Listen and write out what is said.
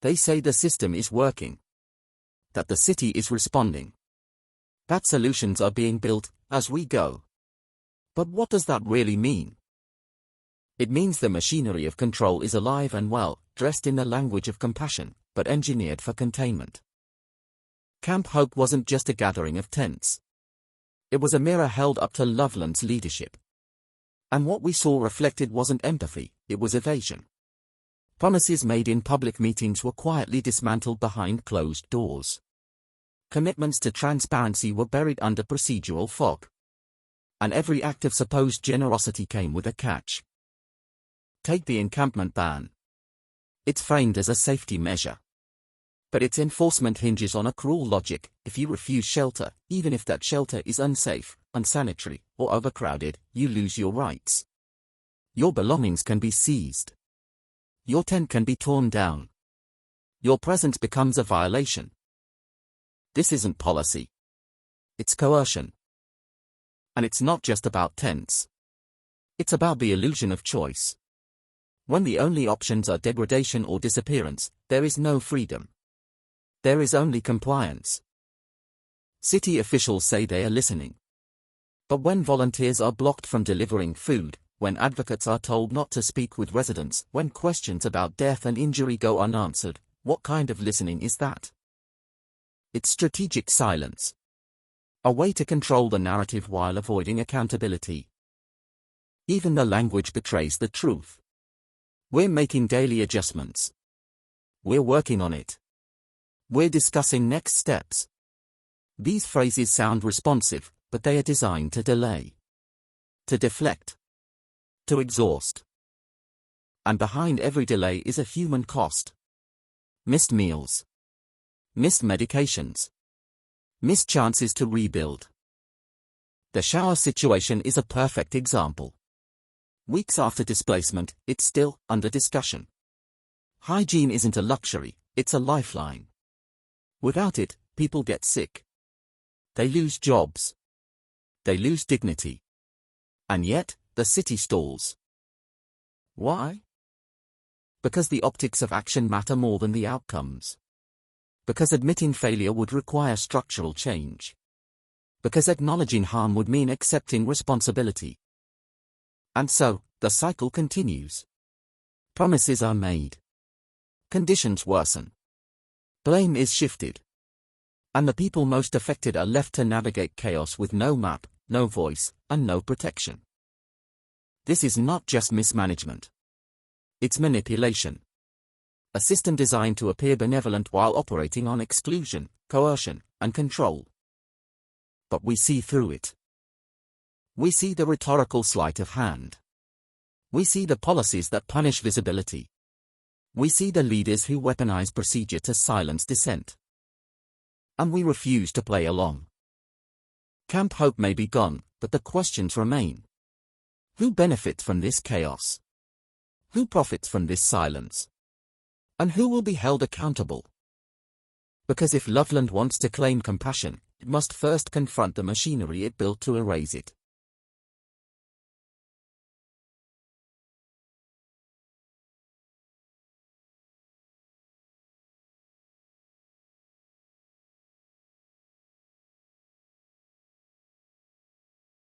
They say the system is working, that the city is responding, that solutions are being built as we go. But what does that really mean? It means the machinery of control is alive and well, dressed in the language of compassion, but engineered for containment. Camp Hope wasn't just a gathering of tents. It was a mirror held up to Loveland's leadership. And what we saw reflected wasn't empathy, it was evasion. Promises made in public meetings were quietly dismantled behind closed doors. Commitments to transparency were buried under procedural fog. And every act of supposed generosity came with a catch. Take the encampment ban. It's framed as a safety measure. But its enforcement hinges on a cruel logic. If you refuse shelter, even if that shelter is unsafe, unsanitary, or overcrowded, you lose your rights. Your belongings can be seized. Your tent can be torn down. Your presence becomes a violation. This isn't policy. It's coercion. And it's not just about tents. It's about the illusion of choice. When the only options are degradation or disappearance, there is no freedom. There is only compliance. City officials say they are listening. But when volunteers are blocked from delivering food, when advocates are told not to speak with residents, when questions about death and injury go unanswered, what kind of listening is that? It's strategic silence. A way to control the narrative while avoiding accountability. Even the language betrays the truth. We're making daily adjustments. We're working on it. We're discussing next steps. These phrases sound responsive, but they are designed to delay. To deflect. To exhaust. And behind every delay is a human cost. Missed meals. Missed medications. Missed chances to rebuild. The shower situation is a perfect example. Weeks after displacement, it's still under discussion. Hygiene isn't a luxury, it's a lifeline. Without it, people get sick. They lose jobs. They lose dignity. And yet, the city stalls. Why? Because the optics of action matter more than the outcomes. Because admitting failure would require structural change. Because acknowledging harm would mean accepting responsibility. And so, the cycle continues. Promises are made. Conditions worsen. Blame is shifted. And the people most affected are left to navigate chaos with no map, no voice, and no protection. This is not just mismanagement. It's manipulation. A system designed to appear benevolent while operating on exclusion, coercion, and control. But we see through it. We see the rhetorical sleight of hand. We see the policies that punish visibility. We see the leaders who weaponize procedure to silence dissent. And we refuse to play along. Camp Hope may be gone, but the questions remain. Who benefits from this chaos? Who profits from this silence? And who will be held accountable? Because if Loveland wants to claim compassion, it must first confront the machinery it built to erase it.